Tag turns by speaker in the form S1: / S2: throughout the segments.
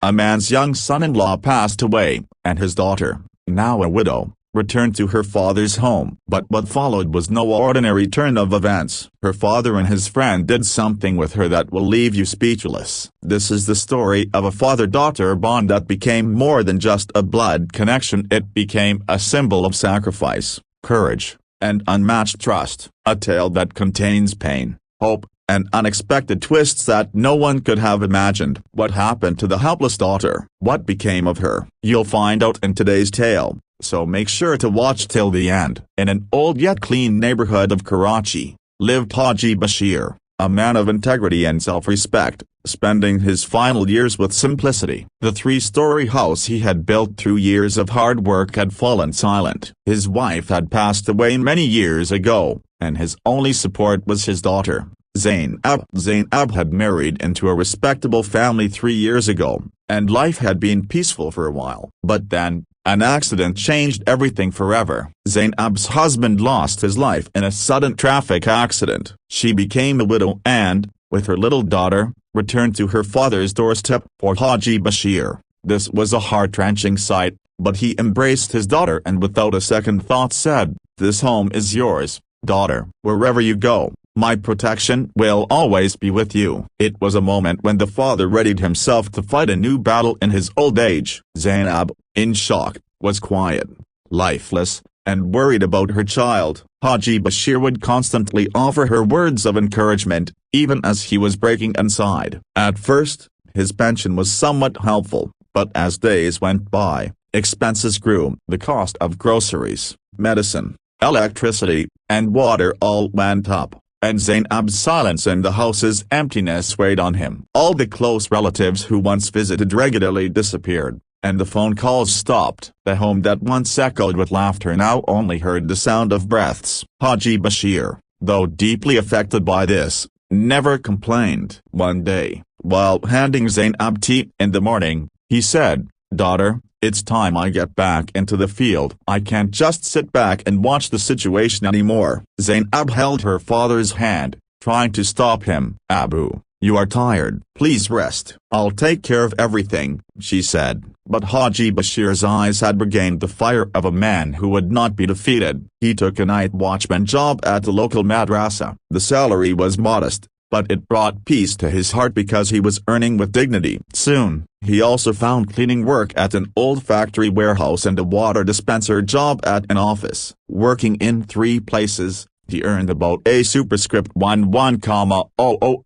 S1: a man's young son-in-law passed away, and his daughter, now a widow, returned to her father's home. But what followed was no ordinary turn of events. Her father and his friend did something with her that will leave you speechless. This is the story of a father-daughter bond that became more than just a blood connection. It became a symbol of sacrifice, courage, and unmatched trust. A tale that contains pain, hope, and unexpected twists that no one could have imagined. What happened to the helpless daughter? What became of her? You'll find out in today's tale, so make sure to watch till the end. In an old yet clean neighborhood of Karachi, lived Haji Bashir, a man of integrity and self-respect, spending his final years with simplicity. The three-story house he had built through years of hard work had fallen silent. His wife had passed away many years ago, and his only support was his daughter, Zainab. Zainab had married into a respectable family 3 years ago, and life had been peaceful for a while. But then, an accident changed everything forever. Zainab's husband lost his life in a sudden traffic accident. She became a widow and, with her little daughter, returned to her father's doorstep. For Haji Bashir, this was a heart-wrenching sight, but he embraced his daughter and without a second thought said, "This home is yours, daughter. Wherever you go, my protection will always be with you." It was a moment when the father readied himself to fight a new battle in his old age. Zainab, in shock, was quiet, lifeless, and worried about her child. Haji Bashir would constantly offer her words of encouragement, even as he was breaking inside. At first, his pension was somewhat helpful, but as days went by, expenses grew. The cost of groceries, medicine, electricity, and water all went up, and Zainab's silence and the house's emptiness weighed on him. All the close relatives who once visited regularly disappeared, and the phone calls stopped. The home that once echoed with laughter now only heard the sound of breaths. Haji Bashir, though deeply affected by this, never complained. One day, while handing Zainab tea in the morning, he said, "Daughter, it's time I get back into the field. I can't just sit back and watch the situation anymore." Zainab held her father's hand, trying to stop him. "Abu, you are tired. Please rest. I'll take care of everything," she said. But Haji Bashir's eyes had regained the fire of a man who would not be defeated. He took a night watchman job at the local madrasa. The salary was modest, but it brought peace to his heart because he was earning with dignity. Soon, he also found cleaning work at an old factory warehouse and a water dispenser job at an office. Working in 3 places, he earned about a superscript 11,000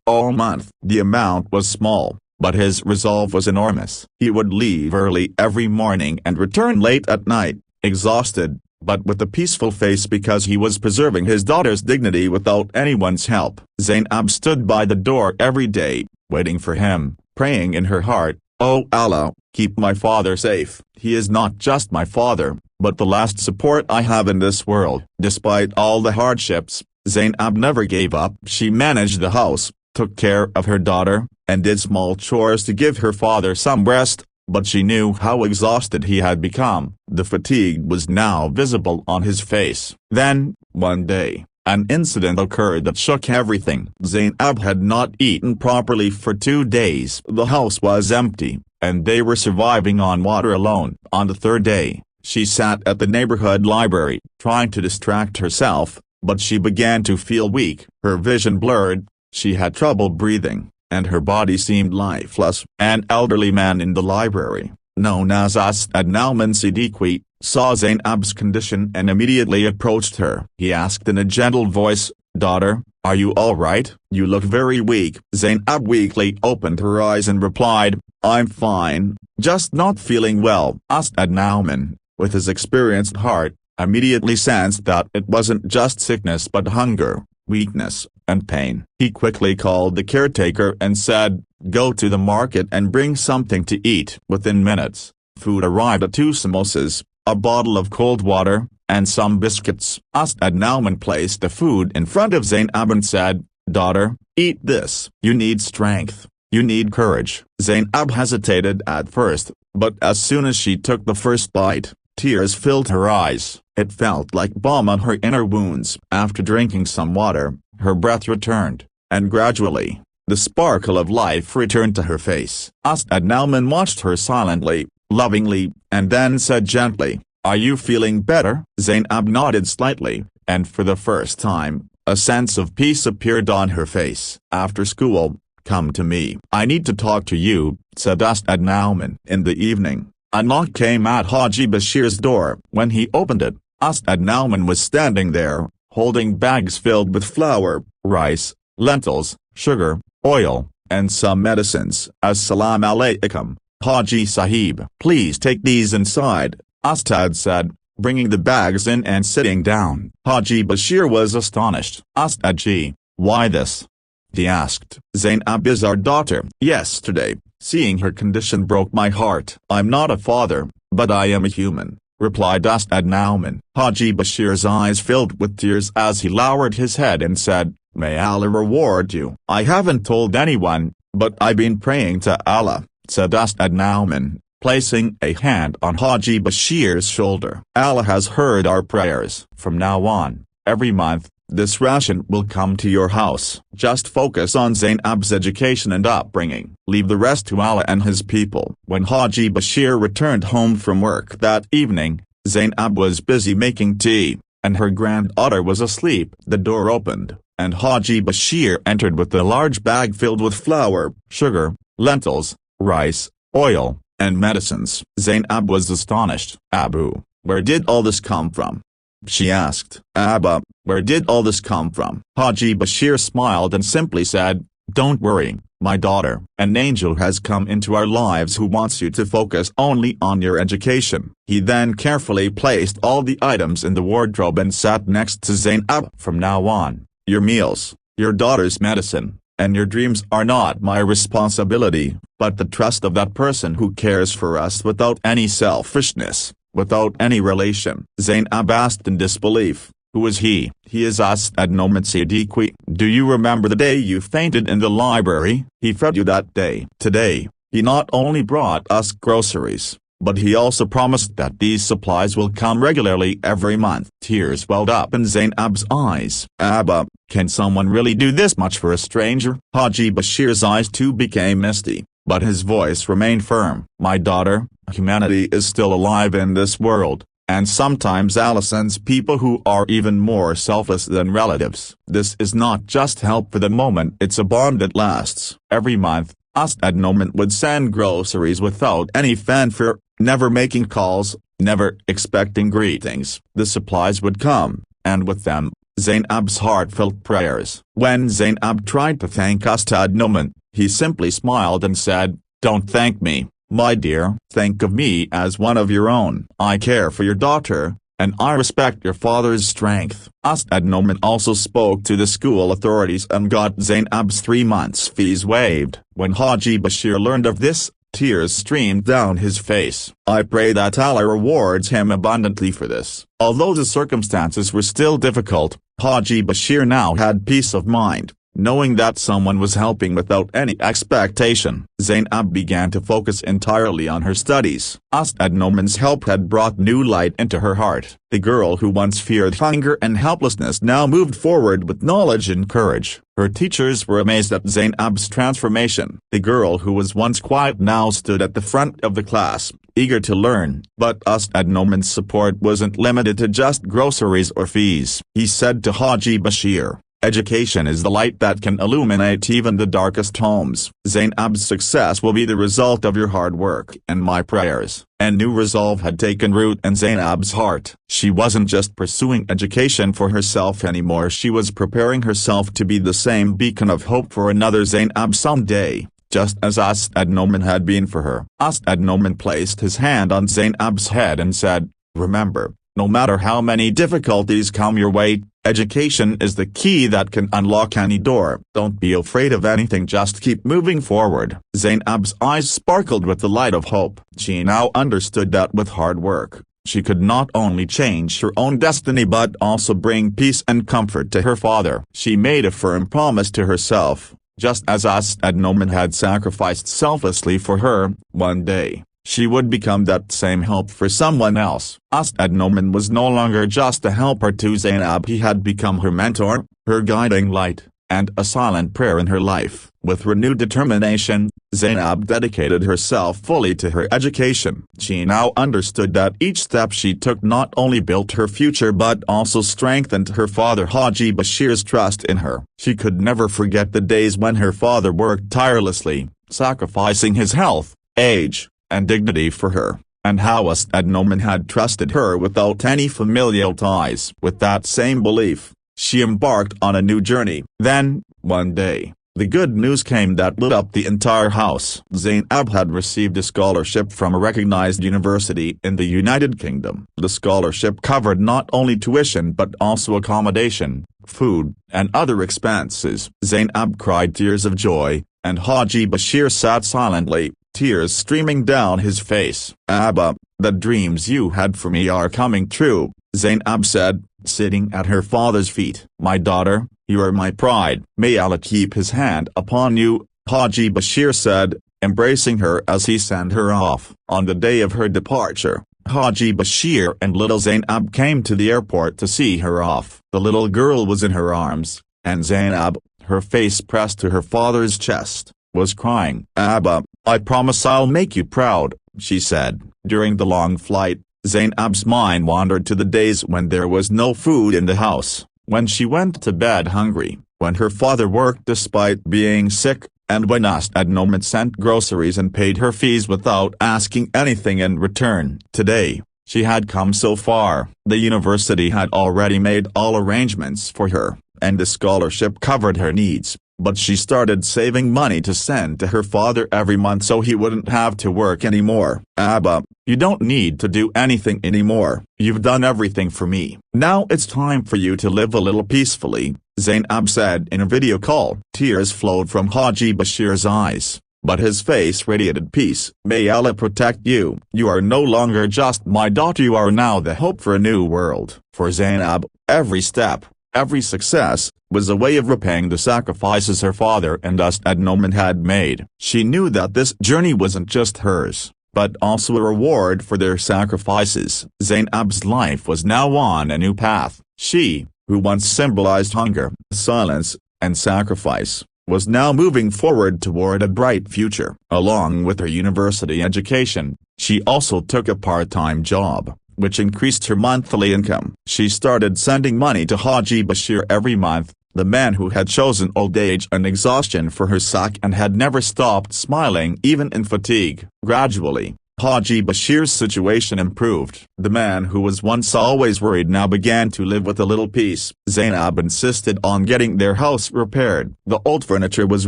S1: a month. The amount was small, but his resolve was enormous. He would leave early every morning and return late at night, exhausted, but with a peaceful face because he was preserving his daughter's dignity without anyone's help. Zainab stood by the door every day, waiting for him, praying in her heart, "Oh Allah, keep my father safe. He is not just my father, but the last support I have in this world." Despite all the hardships, Zainab never gave up. She managed the house, took care of her daughter, and did small chores to give her father some rest, but she knew how exhausted he had become. The fatigue was now visible on his face. Then, one day, an incident occurred that shook everything. Zainab had not eaten properly for 2 days. The house was empty, and they were surviving on water alone. On the 3rd day, she sat at the neighborhood library, trying to distract herself, but she began to feel weak. Her vision blurred, she had trouble breathing, and her body seemed lifeless. An elderly man in the library, known as Adnauman Siddiqui, saw Zainab's condition and immediately approached her. He asked in a gentle voice, "Daughter, are you all right? You look very weak." Zainab weakly opened her eyes and replied, "I'm fine, just not feeling well." Adnauman, with his experienced heart, immediately sensed that it wasn't just sickness but hunger, weakness, and pain. He quickly called the caretaker and said, "Go to the market and bring something to eat." Within minutes, food arrived: 2 samosas, a bottle of cold water, and some biscuits. Adnauman placed the food in front of Zainab and said, "Daughter, eat this. You need strength. You need courage." Zainab hesitated at first, but as soon as she took the first bite, tears filled her eyes. It felt like balm on her inner wounds. After drinking some water, her breath returned, and gradually, The sparkle of life returned to her face. Ad-Nauman watched her silently, lovingly, and then said gently, "Are you feeling better?" Zainab nodded slightly, and for the first time, a sense of peace appeared on her face. "After school, come to me. I need to talk to you," said Ad-Nauman. In the evening, a knock came at Haji Bashir's door. When he opened it, Ad-Nauman was standing there, holding bags filled with flour, rice, lentils, sugar, oil, and some medicines. "Assalamu alaikum, Haji Sahib." "Please take these inside," Ustad said, bringing the bags in and sitting down. Haji Bashir was astonished. "Ustadji, why this?" he asked. "Zainab is our daughter. Yesterday, seeing her condition broke my heart." "I'm not a father, but I am a human," replied Ad-Nauman. Haji Bashir's eyes filled with tears as he lowered his head and said, "May Allah reward you." "I haven't told anyone, but I've been praying to Allah," said Ad-Nauman, placing a hand on Haji Bashir's shoulder. "Allah has heard our prayers. From now on, every month, this ration will come to your house. Just focus on Zainab's education and upbringing. Leave the rest to Allah and His people." When Haji Bashir returned home from work that evening, Zainab was busy making tea, and her granddaughter was asleep. The door opened, and Haji Bashir entered with a large bag filled with flour, sugar, lentils, rice, oil, and medicines. Zainab was astonished. "Abu, where did all this come from?" she asked. "Abba, where did all this come from?" Haji Bashir smiled and simply said, "Don't worry, my daughter. An angel has come into our lives who wants you to focus only on your education." He then carefully placed all the items in the wardrobe and sat next to Zainab. "From now on, your meals, your daughter's medicine, and your dreams are not my responsibility, but the trust of that person who cares for us without any selfishness, without any relation." Zainab asked in disbelief, "Who is he?" "He is Ad-Nauman Siddiqui. Do you remember the day you fainted in the library? He fed you that day. Today, he not only brought us groceries, but he also promised that these supplies will come regularly every month." Tears welled up in Zainab's eyes. "Abba, can someone really do this much for a stranger?" Haji Bashir's eyes too became misty, but his voice remained firm. "My daughter, humanity is still alive in this world, and sometimes Allah sends people who are even more selfless than relatives. This is not just help for the moment, it's a bond that lasts." Every month, Ad-Nauman would send groceries without any fanfare, never making calls, never expecting greetings. The supplies would come, and with them, Zainab's heartfelt prayers. When Zainab tried to thank Ad-Nauman, he simply smiled and said, "Don't thank me, my dear. Think of me as one of your own. I care for your daughter, and I respect your father's strength." Ad-Nauman also spoke to the school authorities and got Zainab's 3 months' fees waived. When Haji Bashir learned of this, tears streamed down his face. "I pray that Allah rewards him abundantly for this." Although the circumstances were still difficult, Haji Bashir now had peace of mind, knowing that someone was helping without any expectation. Zainab began to focus entirely on her studies. Ad-Nauman's help had brought new light into her heart. The girl who once feared hunger and helplessness now moved forward with knowledge and courage. Her teachers were amazed at Zainab's transformation. The girl who was once quiet now stood at the front of the class, eager to learn. But Ad-Nauman's support wasn't limited to just groceries or fees. He said to Haji Bashir, "Education is the light that can illuminate even the darkest homes. Zainab's success will be the result of your hard work and my prayers." A new resolve had taken root in Zainab's heart. She wasn't just pursuing education for herself anymore, she was preparing herself to be the same beacon of hope for another Zainab someday, just as Ad-Nauman had been for her. Ad-Nauman placed his hand on Zainab's head and said, "Remember, no matter how many difficulties come your way, education is the key that can unlock any door. Don't be afraid of anything, just keep moving forward." Zainab's eyes sparkled with the light of hope. She now understood that with hard work, she could not only change her own destiny but also bring peace and comfort to her father. She made a firm promise to herself, just as Ad-Nauman had sacrificed selflessly for her. One day, she would become that same help for someone else. Ad-Nauman was no longer just a helper to Zainab, he had become her mentor, her guiding light. and a silent prayer in her life. With renewed determination, Zainab dedicated herself fully to her education. She now understood that each step she took not only built her future but also strengthened her father Haji Bashir's trust in her. She could never forget the days when her father worked tirelessly, sacrificing his health, age, and dignity for her, and how Ustad Noman had trusted her without any familial ties. With that same belief, she embarked on a new journey. Then, one day, the good news came that lit up the entire house. Zainab had received a scholarship from a recognized university in the United Kingdom. The scholarship covered not only tuition but also accommodation, food, and other expenses. Zainab cried tears of joy, and Haji Bashir sat silently, tears streaming down his face. "Abba, the dreams you had for me are coming true," Zainab said, sitting at her father's feet. "My daughter, you are my pride. May Allah keep his hand upon you," Haji Bashir said, embracing her as he sent her off. On the day of her departure, Haji Bashir and little Zainab came to the airport to see her off. The little girl was in her arms, and Zainab, her face pressed to her father's chest, was crying. "Abba, I promise I'll make you proud," she said. During the long flight, Zainab's mind wandered to the days when there was no food in the house, when she went to bed hungry, when her father worked despite being sick, and when Ustad Noman sent groceries and paid her fees without asking anything in return. Today, she had come so far. The university had already made all arrangements for her, and the scholarship covered her needs. But she started saving money to send to her father every month so he wouldn't have to work anymore. "Abba, you don't need to do anything anymore. You've done everything for me. Now it's time for you to live a little peacefully," Zainab said in a video call. Tears flowed from Haji Bashir's eyes, but his face radiated peace. "May Allah protect you. You are no longer just my daughter, you are now the hope for a new world." For Zainab, every step, every success, was a way of repaying the sacrifices her father and Ustad Noman had made. She knew that this journey wasn't just hers, but also a reward for their sacrifices. Zainab's life was now on a new path. She, who once symbolized hunger, silence, and sacrifice, was now moving forward toward a bright future. Along with her university education, she also took a part-time job, which increased her monthly income. She started sending money to Haji Bashir every month, the man who had chosen old age and exhaustion for her sake and had never stopped smiling even in fatigue. Gradually, Haji Bashir's situation improved. The man who was once always worried now began to live with a little peace. Zainab insisted on getting their house repaired. The old furniture was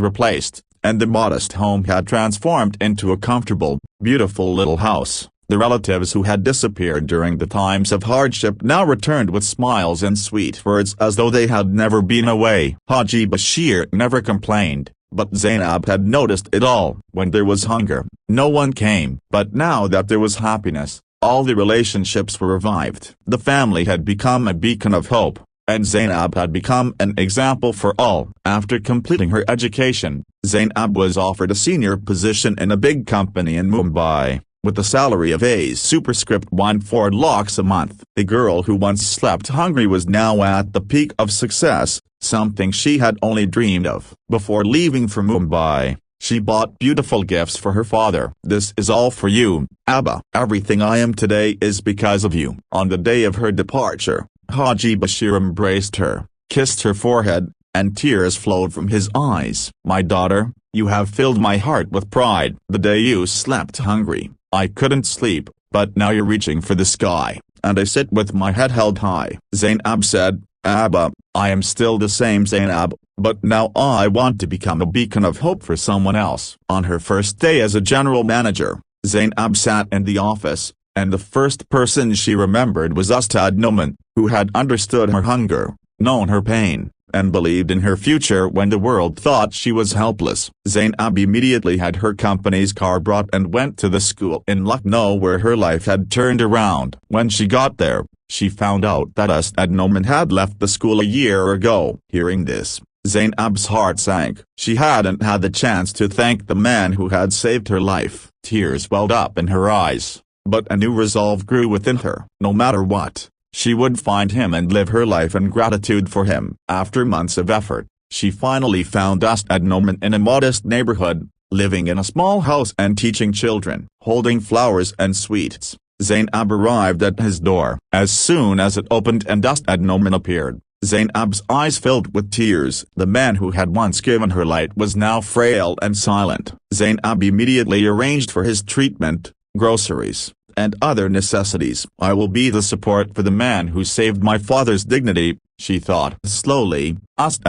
S1: replaced, and the modest home had transformed into a comfortable, beautiful little house. The relatives who had disappeared during the times of hardship now returned with smiles and sweet words as though they had never been away. Haji Bashir never complained, but Zainab had noticed it all. When there was hunger, no one came. But now that there was happiness, all the relationships were revived. The family had become a beacon of hope, and Zainab had become an example for all. After completing her education, Zainab was offered a senior position in a big company in Mumbai, with a salary of a superscript 1 lakhs a month. The girl who once slept hungry was now at the peak of success, something she had only dreamed of. Before leaving for Mumbai, she bought beautiful gifts for her father. "This is all for you, Abba. Everything I am today is because of you." On the day of her departure, Haji Bashir embraced her, kissed her forehead, and tears flowed from his eyes. "My daughter, you have filled my heart with pride. The day you slept hungry, I couldn't sleep, but now you're reaching for the sky, and I sit with my head held high." Zainab said, "Abba, I am still the same Zainab, but now I want to become a beacon of hope for someone else." On her first day as a general manager, Zainab sat in the office, and the first person she remembered was Ustad Noman, who had understood her hunger, known her pain, and believed in her future when the world thought she was helpless. Zainab immediately had her company's car brought and went to the school in Lucknow where her life had turned around. When she got there, she found out that Ustad Noman had left the school a year ago. Hearing this, Zainab's heart sank. She hadn't had the chance to thank the man who had saved her life. Tears welled up in her eyes, but a new resolve grew within her. No matter what, she would find him and live her life in gratitude for him. After months of effort, She finally found Noman in a modest neighborhood, living in a small house and teaching children, holding flowers and sweets. Zainab arrived at his door. As soon as it opened and Noman appeared, Zainab's eyes filled with tears. The man who had once given her light was now frail and silent. Zainab immediately arranged for his treatment, groceries, and other necessities. "I will be the support for the man who saved my father's dignity," she thought. Slowly,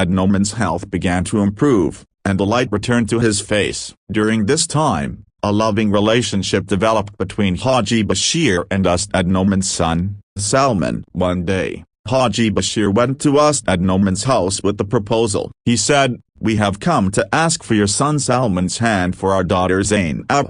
S1: Noman's health began to improve, and the light returned to his face. During this time, a loving relationship developed between Haji Bashir and Noman's son, Salman. One day, Haji Bashir went to Noman's house with the proposal. He said, "We have come to ask for your son Salman's hand for our daughter Zainab."